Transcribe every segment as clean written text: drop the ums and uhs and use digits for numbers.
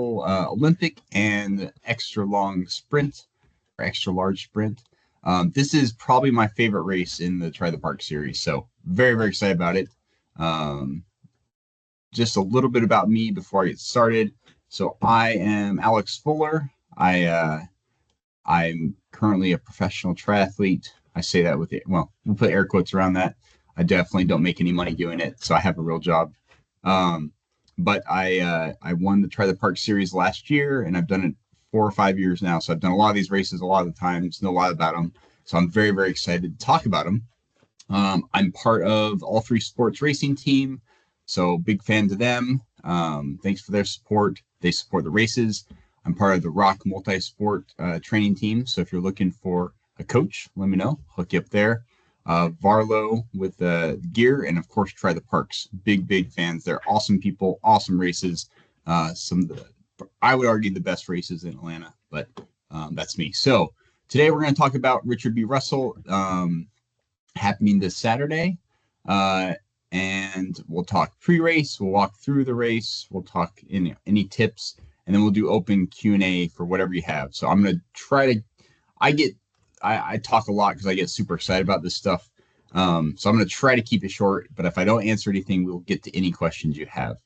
Olympic and extra long sprint or extra large sprint. This is probably my favorite race in the Try the Park series. So very, very excited about it. Um, just a little bit about me before I get started. So I am Alex Fuller. I'm currently a professional triathlete. I say that with it. Well, we'll put air quotes around that. I definitely don't make any money doing it, so I have a real job. Um, but I won the Try the Park series last year, and I've done it 4 or 5 years now. So I've done a lot of these races a lot of the times, know a lot about them. So I'm very, very excited to talk about them. I'm part of All Three Sports Racing Team, so big fan to them. Thanks for their support. They support the races. I'm part of the Rock multisport training team. So if you're looking for a coach, let me know. Hook you up there. Varlo with the gear, and of course, Try the Parks. Big, big fans. They're awesome people, awesome races. Some of the, I would argue, the best races in Atlanta, but that's me. So today we're going to talk about Richard B. Russell happening this Saturday. And we'll talk pre-race. We'll walk through the race. We'll talk any tips, and then we'll do open Q&A for whatever you have. So I'm going to try to, I talk a lot because I get super excited about this stuff. So I'm going to try to keep it short, but if I don't answer anything, we'll get to any questions you have.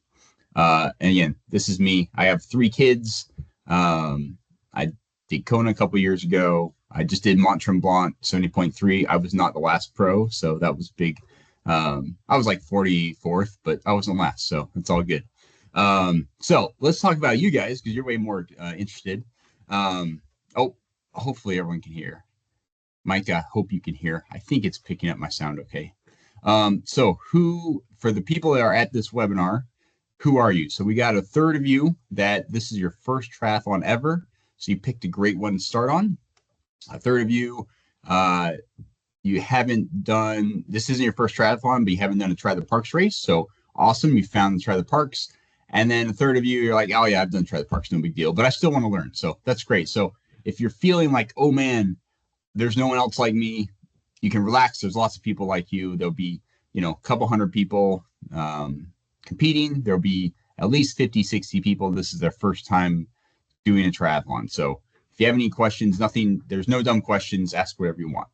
And again, this is me. I have 3 kids. I did Kona a couple years ago. I just did Mont Tremblant 70.3. I was not the last pro, so that was big. I was like 44th, but I wasn't last, so it's all good. So let's talk about you guys because you're way more interested. Oh, hopefully everyone can hear. Mike, I hope you can hear. I think it's picking up my sound okay. So for the people that are at this webinar, who are you? So we got a third of you that this is your first triathlon ever. So you picked a great one to start on. A third of you, you haven't done, this isn't your first triathlon, but you haven't done a Try the Parks race. So awesome, you found the Try the Parks. And then a third of you, you're like, oh yeah, I've done Try the Parks, no big deal, but I still want to learn. So that's great. So if you're feeling like, oh man, there's no one else like me, you can relax. There's lots of people like you. There'll be, a couple hundred people competing. There'll be at least 50, 60 people. This is their first time doing a triathlon. So if you have any questions, there's no dumb questions. Ask whatever you want.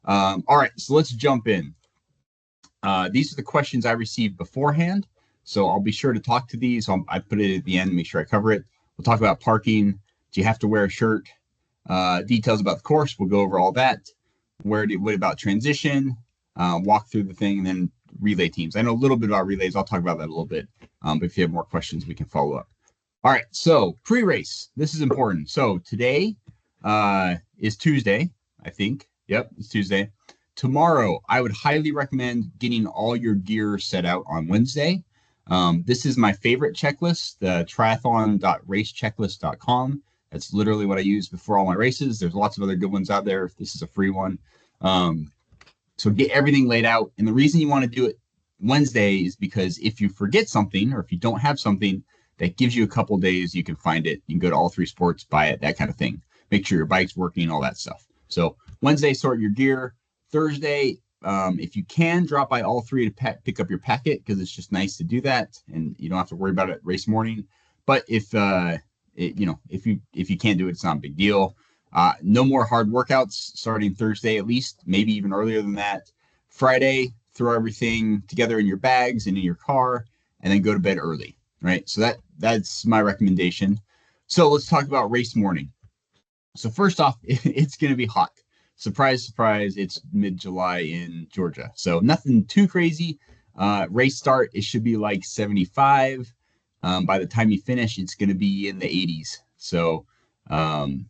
All right, so let's jump in. These are the questions I received beforehand. So I'll be sure to talk to these. I put it at the end, make sure I cover it. We'll talk about parking. Do you have to wear a shirt? Details about the course. We'll go over all that. What about transition? Walk through the thing, and then relay teams. I know a little bit about relays. I'll talk about that a little bit. But if you have more questions, we can follow up. All right, so pre-race. This is important. So today is Tuesday, I think. Yep, it's Tuesday. Tomorrow, I would highly recommend getting all your gear set out on Wednesday. This is my favorite checklist, the triathlon.racechecklist.com. That's literally what I use before all my races. There's lots of other good ones out there. This is a free one. So get everything laid out. And the reason you want to do it Wednesday is because if you forget something or if you don't have something, that gives you a couple days. You can find it. You can go to All Three Sports, buy it, that kind of thing. Make sure your bike's working, all that stuff. So Wednesday, sort your gear. Thursday, if you can, drop by All Three to pick up your packet because it's just nice to do that, and you don't have to worry about it race morning. But if you can't do it, it's not a big deal. No more hard workouts starting Thursday, at least, maybe even earlier than that. Friday, throw everything together in your bags and in your car, and then go to bed early. Right. So that's my recommendation. So let's talk about race morning. So first off, it's going to be hot. Surprise, surprise. It's mid-July in Georgia. So nothing too crazy. Race start, it should be like 75. By the time you finish, it's going to be in the 80s. So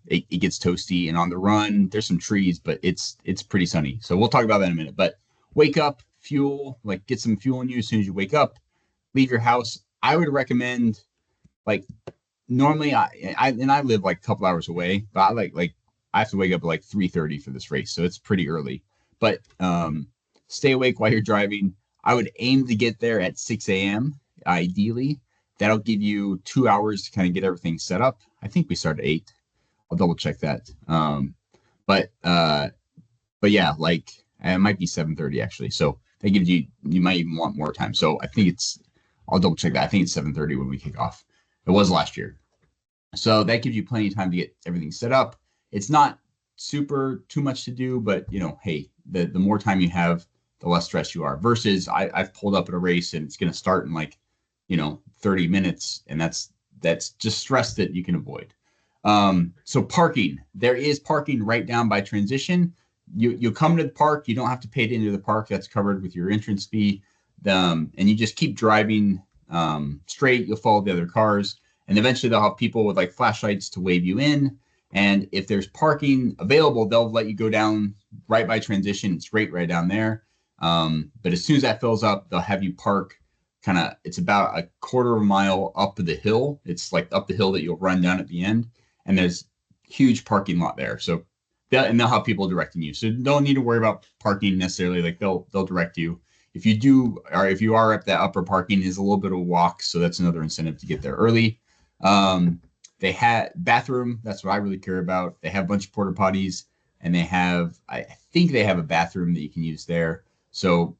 it gets toasty. And on the run, there's some trees, but it's pretty sunny. So we'll talk about that in a minute. But wake up, fuel, like get some fuel in you as soon as you wake up. Leave your house. I would recommend, like, normally I live like a couple hours away, but I have to wake up at like 3:30 for this race, so it's pretty early. But stay awake while you're driving. I would aim to get there at 6 a.m. ideally. That'll give you 2 hours to kind of get everything set up. I think we start at 8. I'll double check that. But yeah, like it might be 7:30 actually. So that gives you might even want more time. So I think I'll double check that. I think it's 7:30 when we kick off. It was last year. So that gives you plenty of time to get everything set up. It's not super too much to do, but hey, the more time you have, the less stress you are. Versus I've pulled up at a race and it's going to start in like 30 minutes, and that's just stress that you can avoid. So parking, there is parking right down by transition. You come to the park, you don't have to pay to enter the park. That's covered with your entrance fee. And you just keep driving straight. You'll follow the other cars, and eventually they'll have people with like flashlights to wave you in. And if there's parking available, they'll let you go down right by transition. It's right down there. But as soon as that fills up, they'll have you park it's about a quarter of a mile up the hill. It's like up the hill that you'll run down at the end. And there's huge parking lot there. So they'll have people directing you. So don't need to worry about parking necessarily. Like they'll direct you. If you are at that upper parking, is a little bit of a walk. So that's another incentive to get there early. They had bathroom. That's what I really care about. They have a bunch of porta potties, and I think they have a bathroom that you can use there. So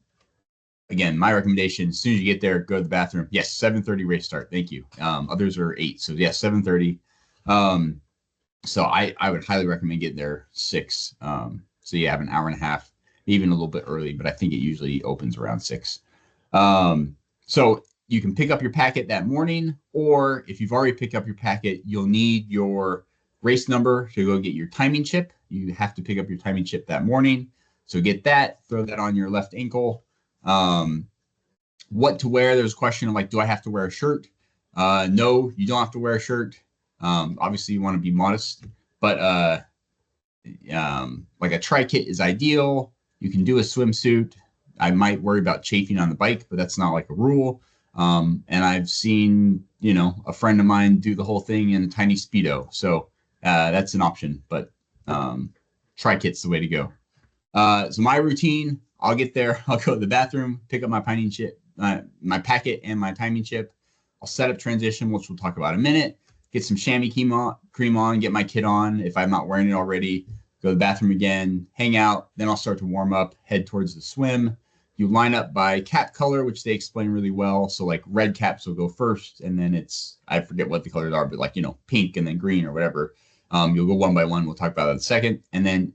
again, my recommendation, as soon as you get there, go to the bathroom. Yes, 7:30 race start. Thank you. Others are 8. So yes, 7:30. So I would highly recommend getting there 6. So you have an hour and a half, even a little bit early, but I think it usually opens around 6. So you can pick up your packet that morning, or if you've already picked up your packet, you'll need your race number to go get your timing chip. You have to pick up your timing chip that morning. So get that, throw that on your left ankle. What to wear? There's a question of like, do I have to wear a shirt? No, you don't have to wear a shirt. Obviously you want to be modest, but like a tri-kit is ideal. You can do a swimsuit. I might worry about chafing on the bike, but that's not like a rule. And I've seen, a friend of mine do the whole thing in a tiny Speedo. So that's an option, but tri-kit's the way to go. So my routine, I'll get there. I'll go to the bathroom, pick up my timing chip, my packet and my timing chip. I'll set up transition, which we'll talk about in a minute. Get some chamois cream on, get my kit on if I'm not wearing it already. Go to the bathroom again, hang out. Then I'll start to warm up, head towards the swim. You line up by cap color, which they explain really well. So like red caps will go first, and then I forget what the colors are, but like, pink and then green or whatever. You'll go one by one. We'll talk about that in a second. And then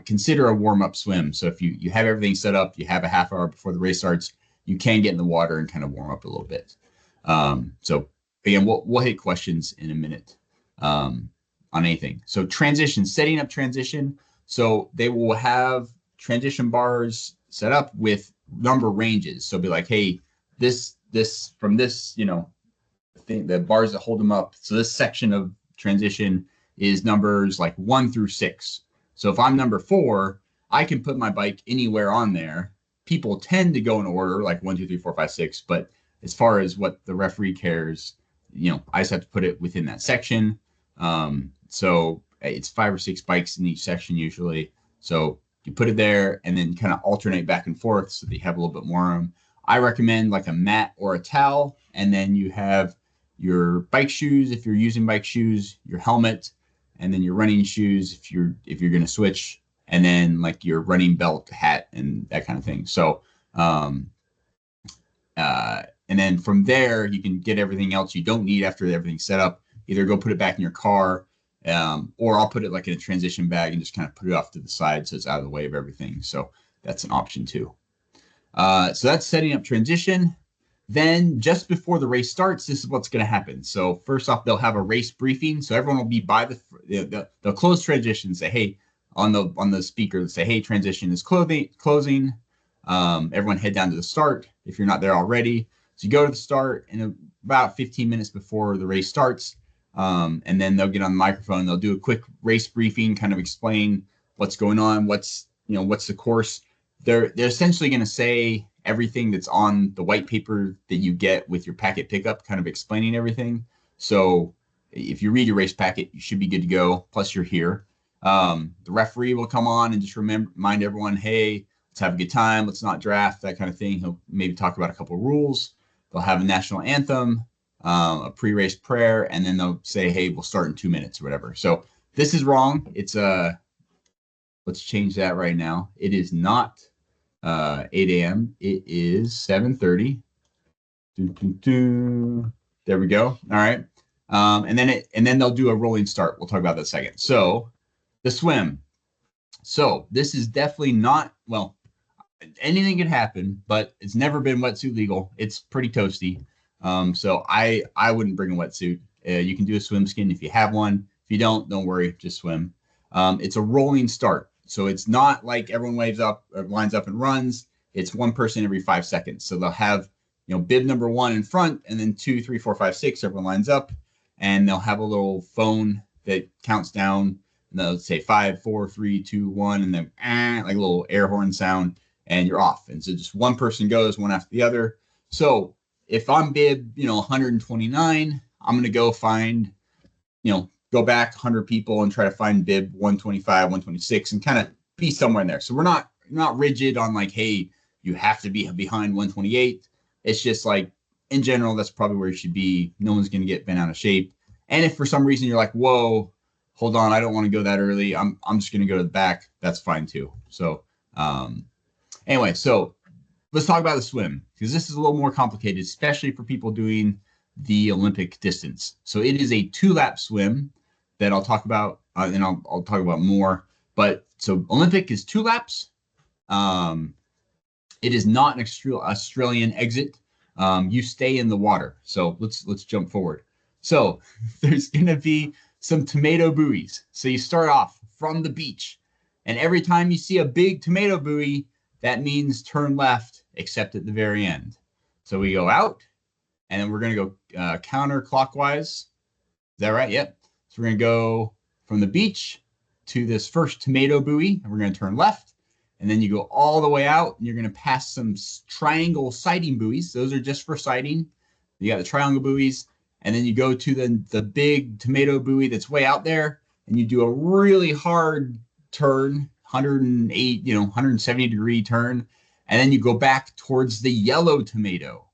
consider a warm-up swim. So if you have everything set up, you have a half hour before the race starts, you can get in the water and kind of warm up a little bit. So again, we'll hit questions in a minute on anything. So transition, setting up transition. So they will have transition bars set up with number ranges. So be like, hey, this from this, thing, the bars that hold them up. So this section of transition is numbers like 1 through 6. So if I'm number 4, I can put my bike anywhere on there. People tend to go in order like 1, 2, 3, 4, 5, 6. But as far as what the referee cares, I just have to put it within that section. So it's 5 or 6 bikes in each section usually. So you put it there and then kind of alternate back and forth so that you have a little bit more room. I recommend like a mat or a towel, and then you have your bike shoes if you're using bike shoes, your helmet, and then your running shoes if you're going to switch, and then like your running belt, hat, and that kind of thing. So and then from there you can get everything else you don't need after everything's set up. Either go put it back in your car, or I'll put it like in a transition bag and just kind of put it off to the side so it's out of the way of everything. So that's an option too. So that's setting up transition. Then just before the race starts, this is what's going to happen. So first off, they'll have a race briefing. So everyone will be by they'll close transition, say, hey, on the speaker, they'll say, hey, transition is closing. Everyone head down to the start if you're not there already. So you go to the start and about 15 minutes before the race starts. And then they'll get on the microphone. They'll do a quick race briefing, kind of explain what's going on, what's the course. They're essentially going to say everything that's on the white paper that you get with your packet pickup, kind of explaining everything. So if you read your race packet, you should be good to go. Plus you're here. The referee will come on and just remind everyone, hey, let's have a good time. Let's not draft, that kind of thing. He'll maybe talk about a couple of rules. They'll have a national anthem, a pre-race prayer, and then they'll say, hey, we'll start in 2 minutes or whatever. So this is wrong. It's let's change that right now. It is not 8 a.m. It is 7:30. There we go. All right. And then they'll do a rolling start. We'll talk about that in a second. So the swim. So this is definitely not, well, anything could happen, but it's never been wetsuit legal. It's pretty toasty. So I wouldn't bring a wetsuit. You can do a swim skin if you have one. If you don't worry, just swim. It's a rolling start. So it's not like everyone waves up, or lines up and runs. It's one person every 5 seconds. So they'll have, bib number 1 in front, and then 2, 3, 4, 5, 6, everyone lines up, and they'll have a little phone that counts down. And they'll say 5, 4, 3, 2, 1, and then like a little air horn sound, and you're off. And so just one person goes, one after the other. So if I'm bib, 129, I'm going to go find, go back 100 people and try to find bib 125, 126, and kind of be somewhere in there. So we're not rigid on like, hey, you have to be behind 128. It's just like, in general, that's probably where you should be. No one's going to get bent out of shape. And if for some reason you're like, whoa, hold on, I don't want to go that early, I'm just going to go to the back, that's fine too. So anyway, so let's talk about the swim, because this is a little more complicated, especially for people doing the Olympic distance. So it is a 2-lap swim that I'll talk about, and I'll talk about more. But so Olympic is 2 laps. It is not an Australian exit. You stay in the water. So let's jump forward. So there's going to be some tomato buoys. So you start off from the beach, and every time you see a big tomato buoy, that means turn left, except at the very end. So we go out, and then we're going to go counterclockwise. Is that right? Yep. So we're going to go from the beach to this first tomato buoy, and we're going to turn left. And then you go all the way out, and you're going to pass some triangle sighting buoys. Those are just for sighting. You got the triangle buoys. And then you go to the big tomato buoy that's way out there, and you do a really hard turn, 108, 170-degree turn. And then you go back towards the yellow tomato,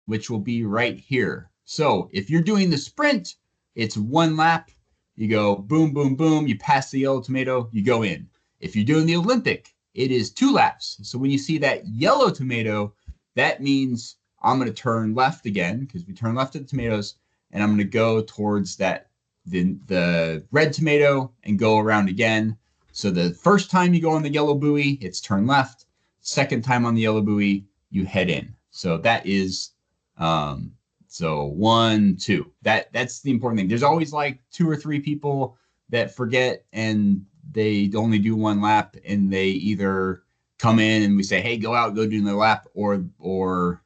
which will be right here. So if you're doing the sprint, it's 1 lap. You go boom, boom, boom. You pass the yellow tomato, you go in. If you're doing the Olympic, it is 2 laps. So when you see that yellow tomato, that means I'm going to turn left again, because we turn left at the tomatoes, and I'm going to go towards the red tomato and go around again. So the first time you go on the yellow buoy, it's turn left. Second time on the yellow buoy, you head in. So that is, so 1, 2. That's the important thing. There's always like 2 or 3 people that forget, and they only do 1 lap, and they either come in and we say, hey, go out, go do another lap, or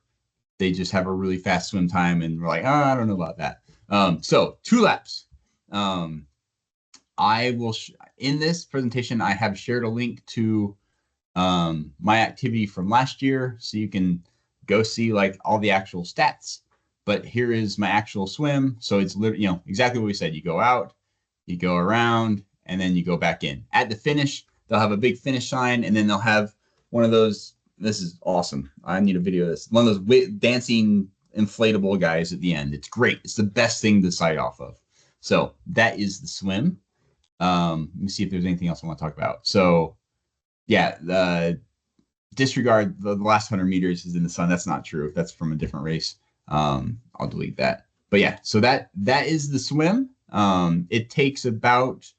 they just have a really fast swim time, and we're like, oh, I don't know about that. So 2 laps. I will, in this presentation, I have shared a link to my activity from last year, so you can go see like all the actual stats. But here is my actual swim. So it's literally, exactly what we said. You go out, you go around, and then you go back in. At the finish, they'll have a big finish sign, and then they'll have one of those. This is awesome. I need a video of this. One of those dancing inflatable guys at the end. It's great. It's the best thing to sight off of. So that is the swim. Let me see if there's anything else I want to talk about. So yeah, disregard the last 100 meters is in the sun. That's not true. That's from a different race. I'll delete that. But yeah, so that is the swim. It takes about,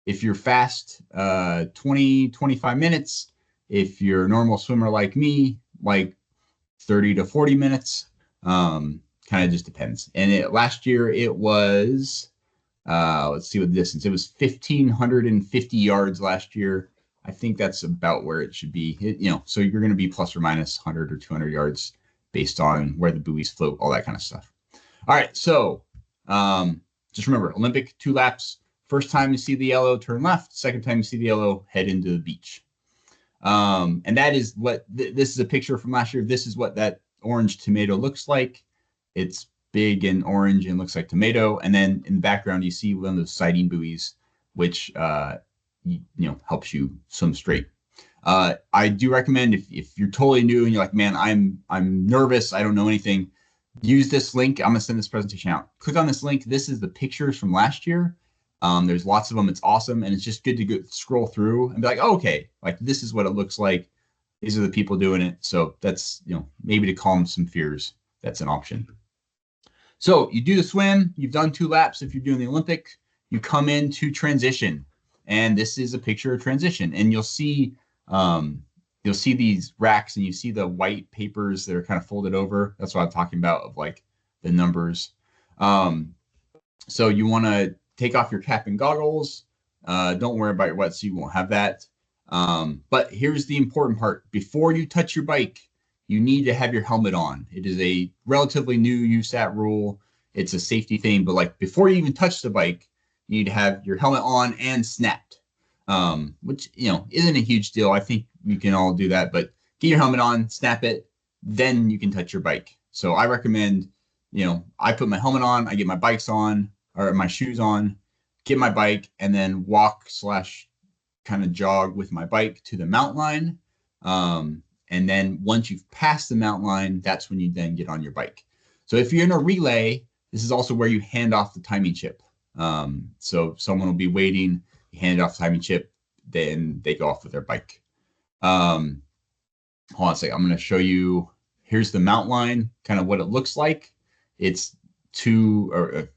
if you're fast, 20, 25 minutes. If you're a normal swimmer like me, like 30 to 40 minutes. Kind of just depends. And last year it was, let's see what the distance. It was 1,550 yards last year. I think that's about where it should be. So you're going to be plus or minus 100 or 200 yards based on where the buoys float, all that kind of stuff. All right, so just remember, Olympic 2 laps. First time you see the yellow, turn left. Second time you see the yellow, head into the beach. And that is what this is a picture from last year. This is what that orange tomato looks like. It's big and orange and looks like tomato. And then in the background, you see one of those sighting buoys, which helps you swim straight. I do recommend if you're totally new and you're like, man, I'm nervous, I don't know anything, use this link. I'm gonna send this presentation out. Click on this link. This is the pictures from last year. There's lots of them. It's awesome, and it's just good to scroll through and be like, oh, okay, like this is what it looks like. These are the people doing it. So that's maybe to calm some fears. That's an option. So you do the swim, you've done 2 laps. If you're doing the Olympic, you come into transition, and this is a picture of transition, and you'll see these racks, and you see the white papers that are kind of folded over. That's what I'm talking about, of like the numbers. So you want to take off your cap and goggles. Don't worry about your wetsuit, you won't have that. But here's the important part. Before you touch your bike, you need to have your helmet on. It is a relatively new USAT rule. It's a safety thing, but like before you even touch the bike, you need to have your helmet on and snapped, which, isn't a huge deal. I think you can all do that, but get your helmet on, snap it, then you can touch your bike. So I recommend, I put my helmet on, I get my bikes on, or my shoes on, get my bike, and then walk / kind of jog with my bike to the mountain line. And then once you've passed the mountain line, that's when you then get on your bike. So if you're in a relay, this is also where you hand off the timing chip. So someone will be waiting, you hand off the timing chip, then they go off with their bike. Hold on a second. I'm going to show you. Here's the mountain line, kind of what it looks like. It's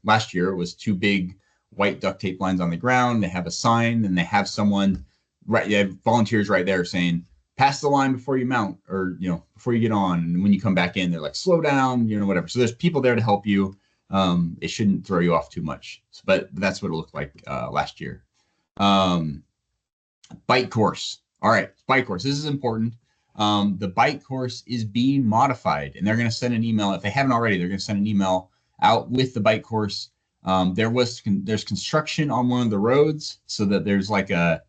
last year it was 2 big white duct tape lines on the ground. They have a sign, and they have someone they have volunteers right there saying, pass the line before you mount, or, before you get on. And when you come back in, they're like, slow down, whatever. So there's people there to help you. It shouldn't throw you off too much, but that's what it looked like last year. Bike course. All right, bike course. This is important. The bike course is being modified, and they're going to send an email. If they haven't already, they're going to send an email out with the bike course. There's construction on one of the roads, so that there's like a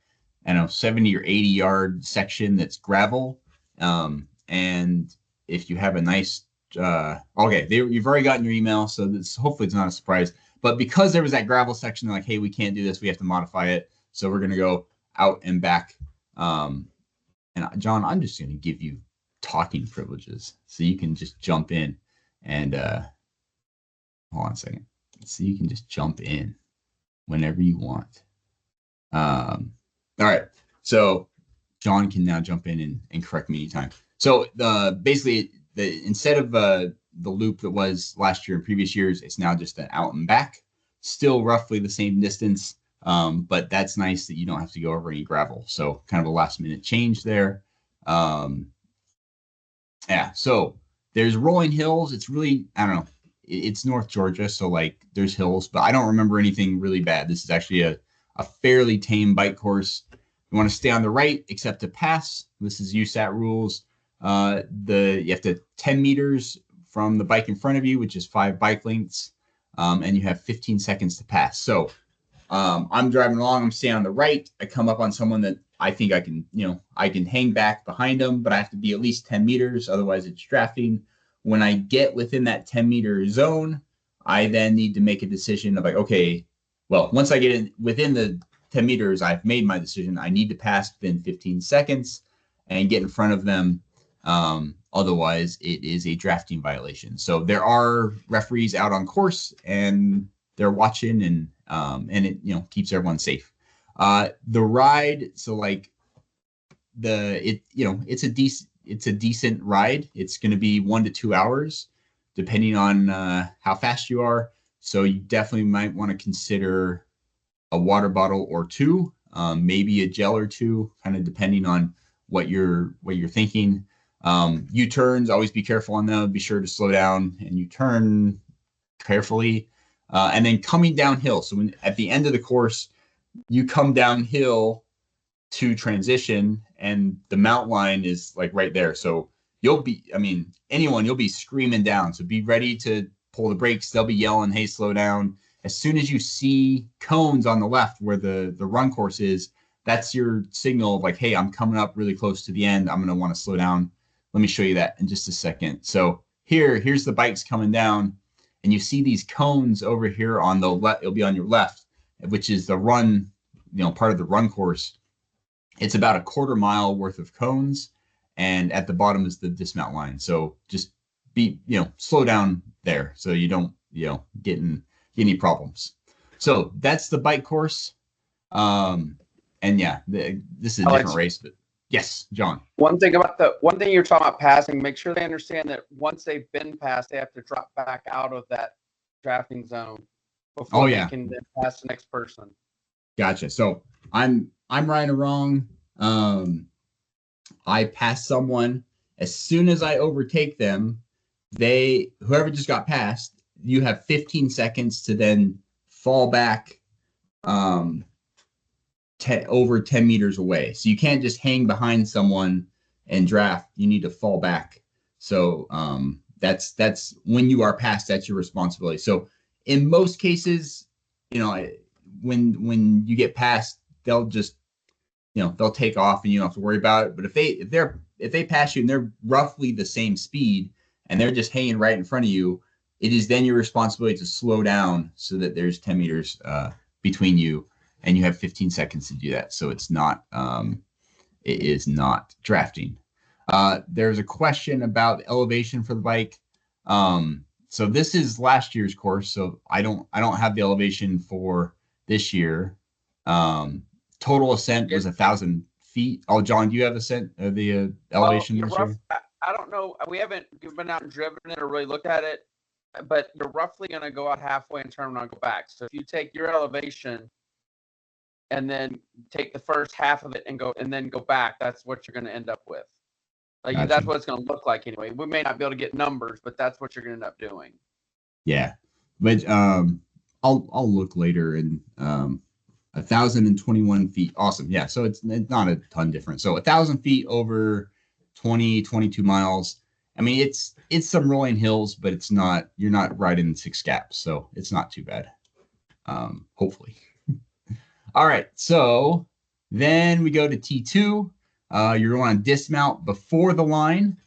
70 or 80 yard section that's gravel. And if you have a nice, you've already gotten your email, so hopefully it's not a surprise. But because there was that gravel section, they're like, hey, we can't do this, we have to modify it. So we're going to go out and back. And John, I'm just going to give you talking privileges, so you can just jump in and hold on a second. So you can just jump in whenever you want. All right. So John can now jump in and correct me anytime. So basically, instead of the loop that was last year and previous years, it's now just an out and back. Still roughly the same distance, but that's nice that you don't have to go over any gravel. So kind of a last minute change there. So there's rolling hills. It's really, I don't know. It's North Georgia, so like there's hills, but I don't remember anything really bad. This is actually a fairly tame bike course. You want to stay on the right, except to pass. This is USAT rules. You have to 10 meters from the bike in front of you, which is 5 bike lengths, and you have 15 seconds to pass. So I'm driving along. I'm staying on the right. I come up on someone that I think I can hang back behind them, but I have to be at least 10 meters. Otherwise, it's drafting. When I get within that 10-meter zone, I then need to make a decision of like, okay, well, once I get within the 10 meters, I've made my decision. I need to pass within 15 seconds and get in front of them. Otherwise, it is a drafting violation. So there are referees out on course, and they're watching, and it keeps everyone safe. The ride, so like it's a decent ride. It's going to be 1 to 2 hours, depending on how fast you are. So you definitely might want to consider a water bottle or 2, maybe a gel or 2, kind of depending on what you're thinking. U-turns, always be careful on them. Be sure to slow down and U-turn carefully. And then coming downhill. So at the end of the course, you come downhill to transition, and the mount line is like right there. So you'll be screaming down. So be ready to pull the brakes. They'll be yelling, hey, slow down. As soon as you see cones on the left where the run course is, that's your signal of like, hey, I'm coming up really close to the end. I'm going to want to slow down. Let me show you that in just a second. So here's the bikes coming down, and you see these cones over here on the left. It'll be on your left, which is the run, part of the run course. It's about a 1/4 mile worth of cones, and at the bottom is the dismount line. So just slow down there so you don't, get any problems. So that's the bike course. And yeah, this is a different race, but yes, John. One thing you're talking about passing, make sure they understand that once they've been passed, they have to drop back out of that drafting zone Oh before they yeah, can then pass the next person. gotcha. So I'm right or wrong. I pass someone. As soon as I overtake them, whoever just got passed, you have 15 seconds to then fall back um, over 10 meters away. So you can't just hang behind someone and draft. You need to fall back. So that's when you are passed, that's your responsibility. So in most cases, when you get passed, they'll just they'll take off and you don't have to worry about it. But if they pass you and they're roughly the same speed and they're just hanging right in front of you, it is then your responsibility to slow down so that there's 10 meters between you and you have 15 seconds to do that. So it is not drafting. There's a question about elevation for the bike. So this is last year's course, so I don't have the elevation for this year. Total ascent was 1,000 feet. Oh, John, do you have the elevation this year? I don't know. We haven't been out and driven it or really looked at it, but you're roughly going to go out halfway and turn around and go back. So if you take your elevation and then take the first half of it and then go back, that's what you're going to end up with. Like Gotcha. That's what it's going to look like anyway. We may not be able to get numbers, but that's what you're going to end up doing. Yeah, but I'll look later and 1,021 feet. Awesome. Yeah. So it's not a ton different. So 1,000 feet over 22 miles. I mean, it's some rolling hills, but you're not riding 6 gaps. So it's not too bad. Hopefully. All right. So then we go to T2. You're going to dismount before the line.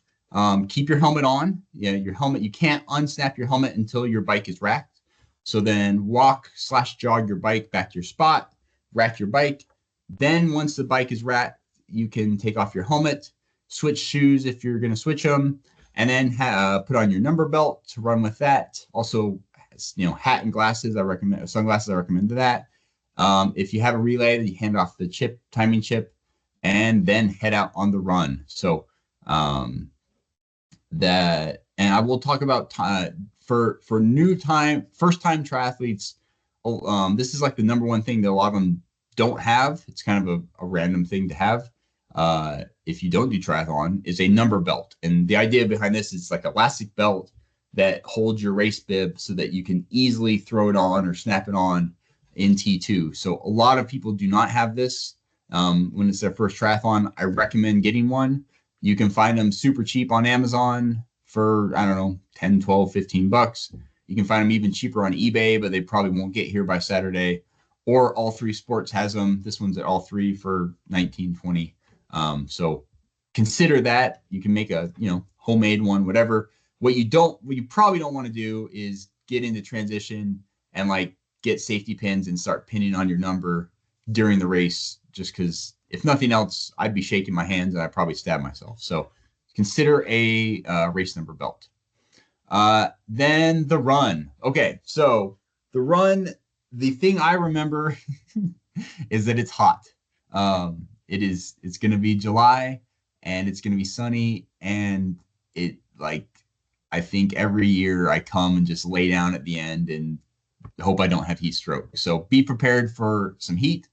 Keep your helmet on. Yeah, your helmet, you can't unsnap your helmet until your bike is racked. So then walk/jog your bike back to your spot, rack your bike. Then once the bike is racked, you can take off your helmet, switch shoes if you're going to switch them, and then put on your number belt to run with that. Also, hat and glasses, sunglasses, I recommend that. If you have a relay, you hand off the timing chip, and then head out on the run. So and I will talk about for first time triathletes. This is like the number one thing that a lot of them don't have. It's kind of a random thing to have. If you don't do triathlon, is a number belt. And the idea behind this is like an elastic belt that holds your race bib so that you can easily throw it on or snap it on in T2. So a lot of people do not have this when it's their first triathlon. I recommend getting one. You can find them super cheap on Amazon for, I don't know, 10, 12, 15 bucks. You can find them even cheaper on eBay, but they probably won't get here by Saturday. Or All 3 Sports has them. This one's at All 3 for 19, 20. So consider that. You can make a, homemade one, whatever. What you probably don't want to do is get into transition and like get safety pins and start pinning on your number during the race, just because if nothing else, I'd be shaking my hands and I'd probably stab myself. So consider a race number belt. Then the run. Okay, so the run, the thing I remember is that it's hot. It's going to be July and it's going to be sunny, and I think every year I come and just lay down at the end and hope I don't have heat stroke. So be prepared for some heat.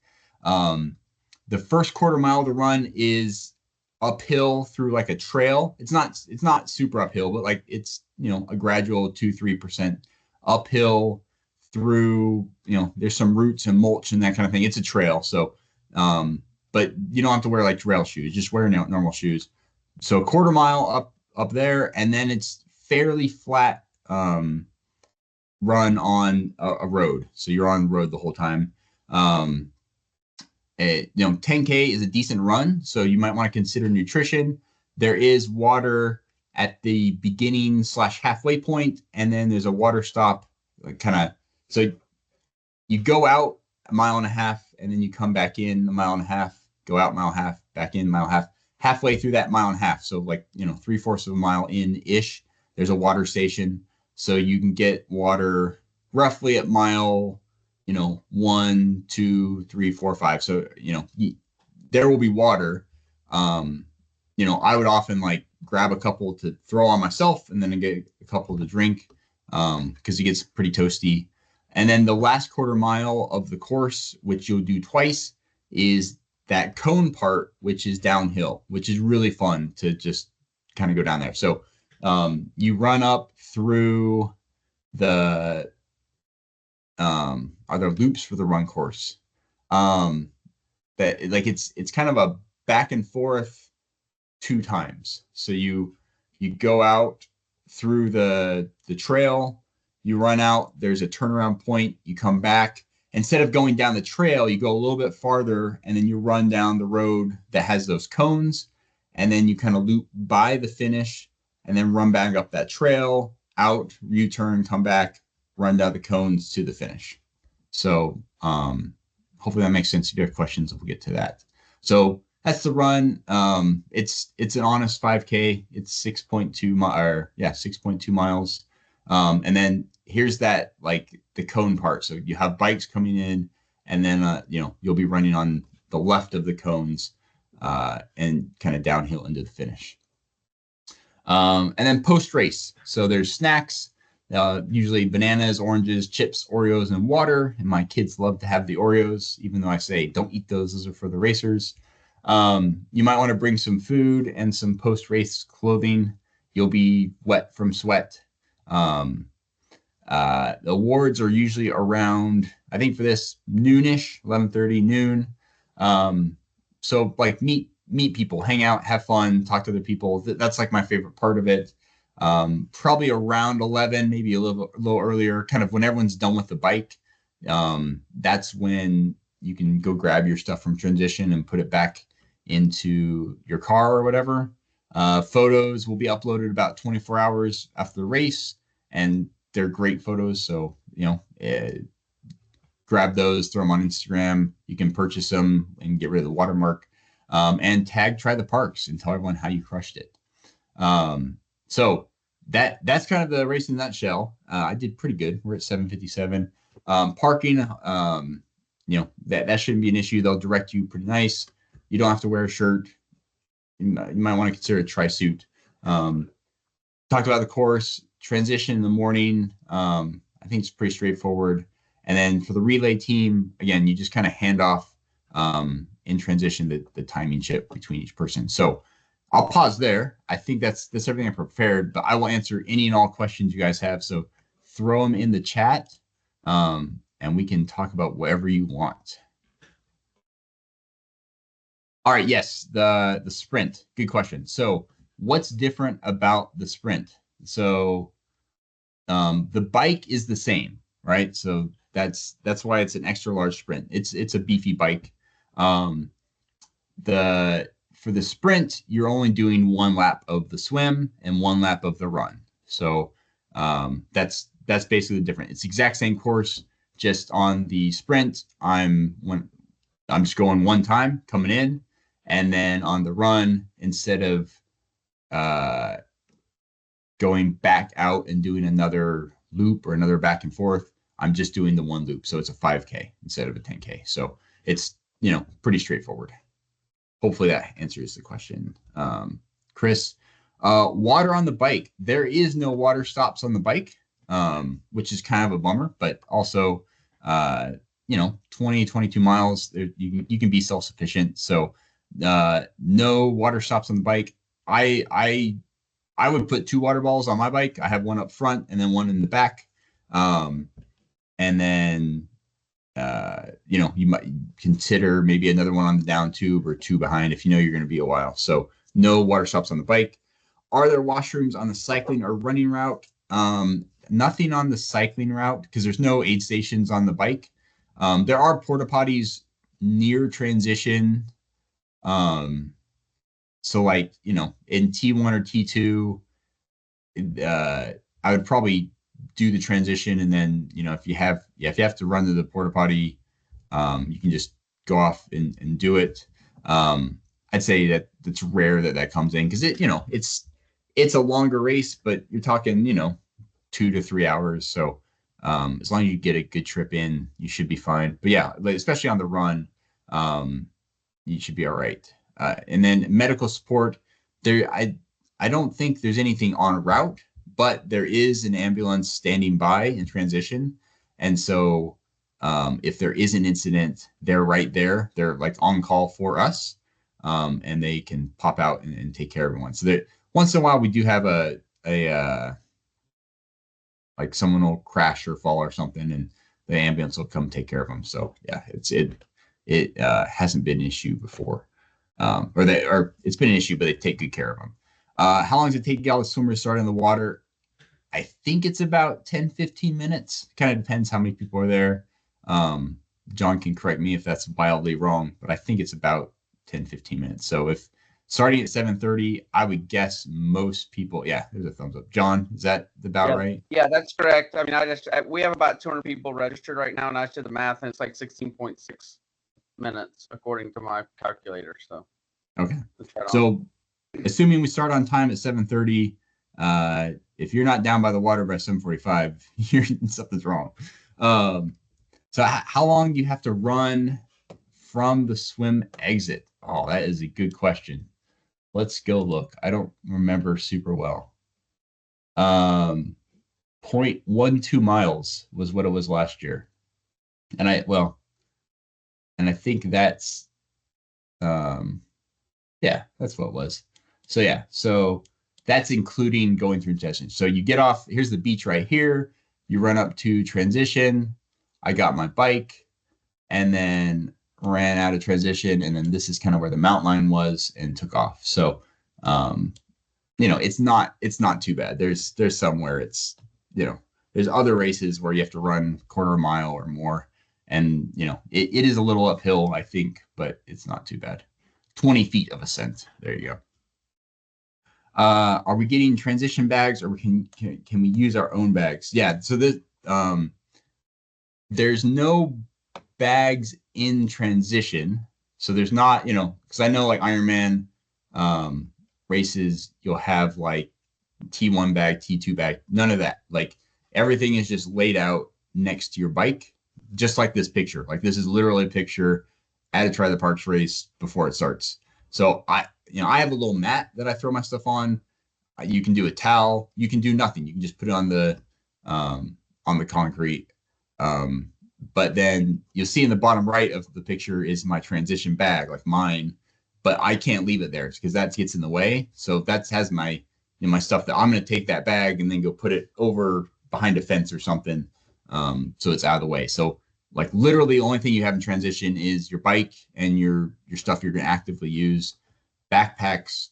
The first quarter mile of the run is uphill through like a trail. It's not super uphill, but like it's, a gradual 2-3% uphill through, there's some roots and mulch and that kind of thing. It's a trail. So, but you don't have to wear like trail shoes, just wear normal shoes. So a quarter mile up there, and then it's fairly flat, run on a road. So you're on the road the whole time. 10K is a decent run, so you might want to consider nutrition. There is water at the beginning / halfway point, and then there's a water stop so you go out a mile and a half, and then you come back in a mile and a half, go out mile and a half, back in mile and a half. Halfway through that mile and a half, so like 3/4 of a mile in-ish, there's a water station. So you can get water roughly at mile 1, 2, 3, 4, 5. So there will be water. I would often like grab a couple to throw on myself, and then get a couple to drink. because it gets pretty toasty. And then the last quarter mile of the course, which you'll do twice, is that cone part, which is downhill, which is really fun to just kind of go down there. So you run up through the are there loops for the run course? That like it's kind of a back and forth 2 times. So you go out through the trail, you run out, there's a turnaround point, you come back. Instead of going down the trail, you go a little bit farther and then you run down the road that has those cones, and then you kind of loop by the finish and then run back up that trail, out, U-turn, come back, run down the cones to the finish. So hopefully that makes sense. If you have questions, we'll get to that. So that's the run. It's an honest 5K. It's 6.2 miles. And then here's that, like the cone part. So you have bikes coming in, and then you'll be running on the left of the cones and kind of downhill into the finish. And then post race. So there's snacks, usually bananas, oranges, chips, Oreos, and water. And my kids love to have the Oreos, even though I say don't eat those. Those are for the racers. You might want to bring some food and some post-race clothing. You'll be wet from sweat. The awards are usually around, I think for this, noonish, 11:30, noon. So like meet people, hang out, have fun, talk to other people. That's like my favorite part of it. Probably around 11, maybe a little earlier, kind of when everyone's done with the bike. That's when you can go grab your stuff from transition and put it back into your car or whatever. Photos will be uploaded about 24 hours after the race, and they're great photos. So, grab those, throw them on Instagram. You can purchase them and get rid of the watermark, and tag Try the Parks and tell everyone how you crushed it. So that's kind of the race in a nutshell. I did pretty good. We're at 7:57. Parking, that shouldn't be an issue. They'll direct you pretty nice. You don't have to wear a shirt. You might want to consider a tri-suit. Talked about the course, transition in the morning. I think it's pretty straightforward. And then for the relay team, again, you just kind of hand off in transition the timing chip between each person. So I'll pause there. I think that's everything I prepared, but I will answer any and all questions you guys have. So throw them in the chat, and we can talk about whatever you want. All right. Yes, the sprint. Good question. So what's different about the sprint? So the bike is the same, right? So that's why it's an extra large sprint. It's a beefy bike. For the sprint, you're only doing 1 lap of the swim and 1 lap of the run. So that's basically different. It's the exact same course, just on the sprint, I'm just going 1 time coming in, and then on the run, instead of going back out and doing another loop or another back and forth, I'm just doing the 1 loop. So it's a 5K instead of a 10K. So it's pretty straightforward. Hopefully that answers the question. Chris, water on the bike. There is no water stops on the bike, which is kind of a bummer, but also, 20, 22 miles, you can be self-sufficient. So no water stops on the bike. I would put 2 water balls on my bike. I have one up front and then one in the back. And then, you might consider maybe another one on the down tube or 2 behind if you're going to be a while. So no water stops on the bike. Are there washrooms on the cycling or running route? Nothing on the cycling route because there's no aid stations on the bike. There are porta potties near transition. So like, in T1 or T2, I would probably do the transition, and then if you have to run to the porta potty, you can just go off and do it. I'd say that it's rare that comes in because it's a longer race, but you're talking 2 to 3 hours. So as long as you get a good trip in, you should be fine. But yeah, especially on the run, you should be all right. And then medical support, I don't think there's anything on route, but there is an ambulance standing by in transition. And so if there is an incident, they're right there. They're like on call for us, and they can pop out and take care of everyone. So that once in a while we do have a like someone will crash or fall or something, and the ambulance will come take care of them. So yeah, it hasn't been an issue before, or it's been an issue, but they take good care of them. How long does it take to get all the swimmers started in the water? I think it's about 10, 15 minutes. Kind of depends how many people are there. John can correct me if that's wildly wrong, but I think it's about 10, 15 minutes. So if starting at 7:30, I would guess most people, yeah, there's a thumbs up. John, is that about right? Yeah, that's correct. I mean, we have about 200 people registered right now, and I did the math, and it's like 16.6 minutes according to my calculator. So okay. So assuming we start on time at 7:30, if you're not down by the water by 7:45, something's wrong. So how long do you have to run from the swim exit? Oh, that is a good question. Let's go look. I don't remember super well. 0.12 miles was what it was last year. And I think that's, yeah, that's what it was. So yeah, so that's including going through transition. So you get off, here's the beach right here. You run up to transition. I got my bike and then ran out of transition. And then this is kind of where the mountain line was and took off. So, it's not too bad. There's somewhere it's, there's other races where you have to run quarter mile or more. And, it is a little uphill, I think, but it's not too bad. 20 feet of ascent. There you go. Are we getting transition bags, or can we use our own bags? Yeah. So there's no bags in transition. So there's not, because I know like Ironman races, you'll have like T1 bag, T2 bag, none of that. Like everything is just laid out next to your bike, just like this picture. Like this is literally a picture at a Try the Parks race before it starts. So I have a little mat that I throw my stuff on. You can do a towel. You can do nothing. You can just put it on the concrete. But then you'll see in the bottom right of the picture is my transition bag, like mine. But I can't leave it there because that gets in the way. So that has my my stuff that I'm going to take that bag and then go put it over behind a fence or something, so it's out of the way. So like literally the only thing you have in transition is your bike and your stuff you're going to actively use. Backpacks,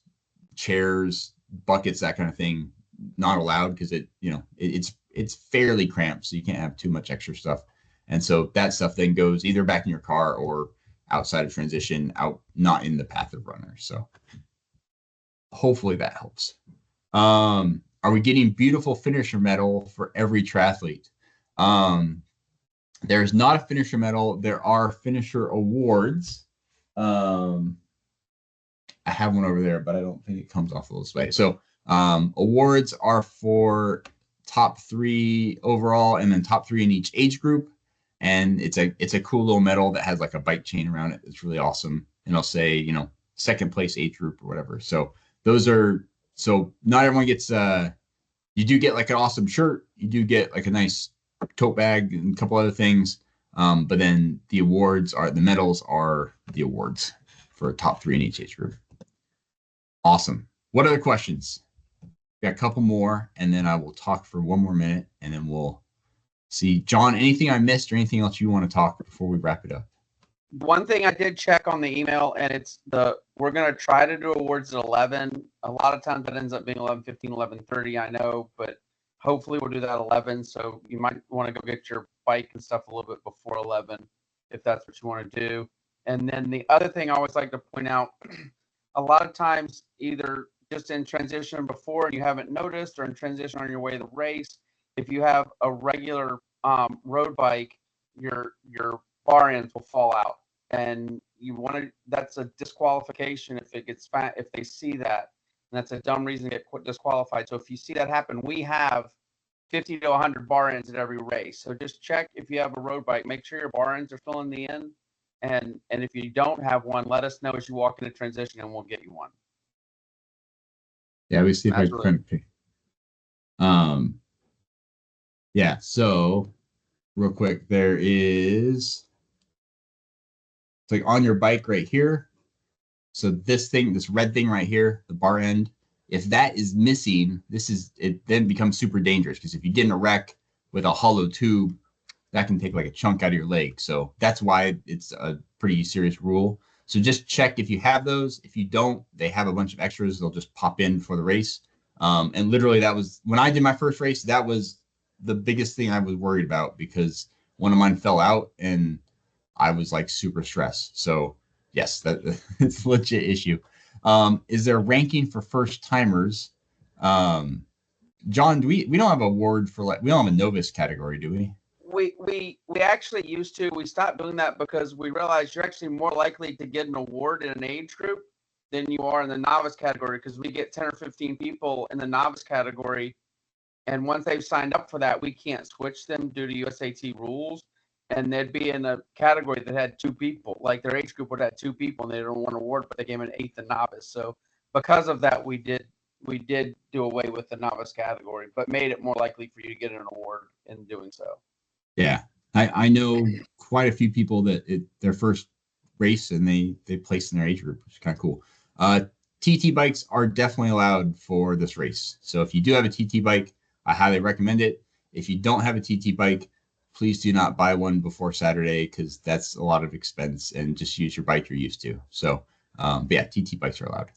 chairs, buckets, that kind of thing, not allowed because it's fairly cramped, so you can't have too much extra stuff. And so that stuff then goes either back in your car or outside of transition, out not in the path of runners. So hopefully that helps. Are we getting beautiful finisher medal for every triathlete? There's not a finisher medal. There are finisher awards. I have one over there, but I don't think it comes off of this way. So awards are for top 3 overall and then top 3 in each age group. And it's a cool little medal that has like a bike chain around it. It's really awesome. And I'll say, second place age group or whatever. So so not everyone gets, you do get like an awesome shirt. You do get like a nice tote bag and a couple other things. But then the medals are the awards for top 3 in each age group. Awesome. What other questions? Got a couple more, and then I will talk for 1 more minute, and then we'll see. John, anything I missed or anything else you want to talk before we wrap it up? One thing I did check on the email, and we're going to try to do awards at 11. A lot of times that ends up being 11:15, 11:30, I know, but hopefully we'll do that at 11. So you might want to go get your bike and stuff a little bit before 11, if that's what you want to do. And then the other thing I always like to point out, a lot of times either just in transition before and you haven't noticed, or in transition on your way to the race, if you have a regular road bike, your bar ends will fall out, and that's a disqualification if they see that, and that's a dumb reason to get disqualified. So if you see that happen, we have 50 to 100 bar ends at every race. So just check if you have a road bike, make sure your bar ends are still in the end. And if you don't have one, let us know as you walk into transition and we'll get you one. Yeah, we see if I can Um, yeah. So real quick, there is, it's like on your bike right here. So this thing, this red thing right here, the bar end, if that is missing, it then becomes super dangerous because if you get in a wreck with a hollow tube, that can take like a chunk out of your leg. So that's why it's a pretty serious rule. So just check if you have those. If you don't, they have a bunch of extras. They'll just pop in for the race. And literally, that was when I did my first race. That was the biggest thing I was worried about because one of mine fell out and I was like super stressed. So yes, that it's a legit issue. Is there ranking for first timers? Um, John, we don't have a award for like we don't have a novice category, do we? We actually used to. We stopped doing that because we realized you're actually more likely to get an award in an age group than you are in the novice category because we get 10 or 15 people in the novice category. And once they've signed up for that, we can't switch them due to USAT rules. And they'd be in a category that had two people, like their age group would have two people, and they don't want an award, but they gave an eighth and novice. So because of that, we did do away with the novice category, but made it more likely for you to get an award in doing so. Yeah, I know quite a few people that their first race and they placed in their age group, which is kind of cool. TT bikes are definitely allowed for this race. So if you do have a TT bike, I highly recommend it. If you don't have a TT bike, please do not buy one before Saturday because that's a lot of expense and just use your bike you're used to. So, but yeah, TT bikes are allowed.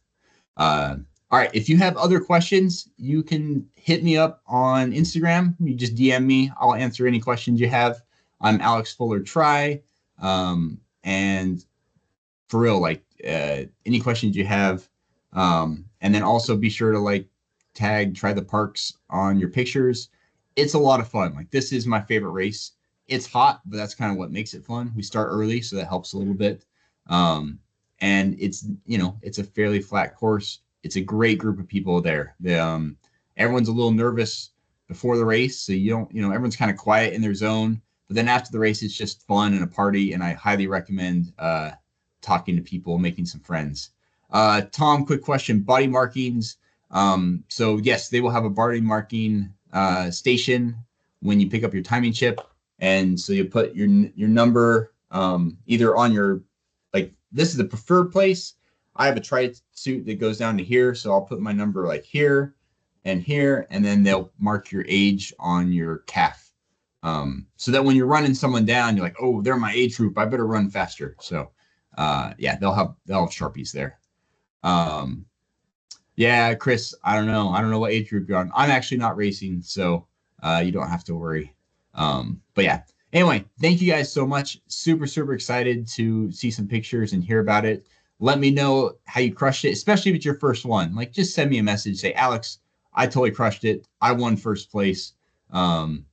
Uh, all right. If you have other questions, you can hit me up on Instagram. You just DM me. I'll answer any questions you have. I'm Alex Fuller Try. And for real, like any questions you have. And then also be sure to like tag Try the Parks on your pictures. It's a lot of fun. Like this is my favorite race. It's hot, but that's kind of what makes it fun. We start early, so that helps a little bit. Um, and it's a fairly flat course. It's a great group of people there. Everyone's a little nervous before the race, so everyone's kind of quiet in their zone. But then after the race, it's just fun and a party, and I highly recommend talking to people, making some friends. Tom, quick question: body markings. So yes, they will have a body marking station when you pick up your timing chip, and so you put your number either on your like this is the preferred place. I have a tri suit that goes down to here, so I'll put my number like here, and then they'll mark your age on your calf. So that when you're running someone down, you're like, oh, they're my age group. I better run faster. So yeah, they'll have Sharpies there. Um, yeah, Chris, I don't know. I don't know what age group you're on. I'm actually not racing, so you don't have to worry. But yeah. Anyway, thank you guys so much. Super, super excited to see some pictures and hear about it. Let me know how you crushed it, especially if it's your first one. Like, just send me a message. Say, Alex, I totally crushed it. I won first place. And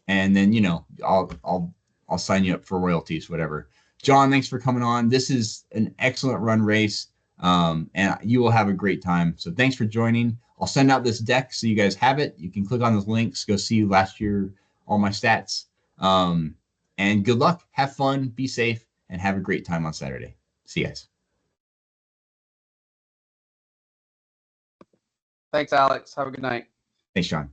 then I'll sign you up for royalties, whatever. John, thanks for coming on. This is an excellent run race. And you will have a great time. So thanks for joining. I'll send out this deck so you guys have it. You can click on those links, go see last year, all my stats. And good luck. Have fun, be safe, and have a great time on Saturday. See you guys. Thanks, Alex. Have a good night. Thanks, John.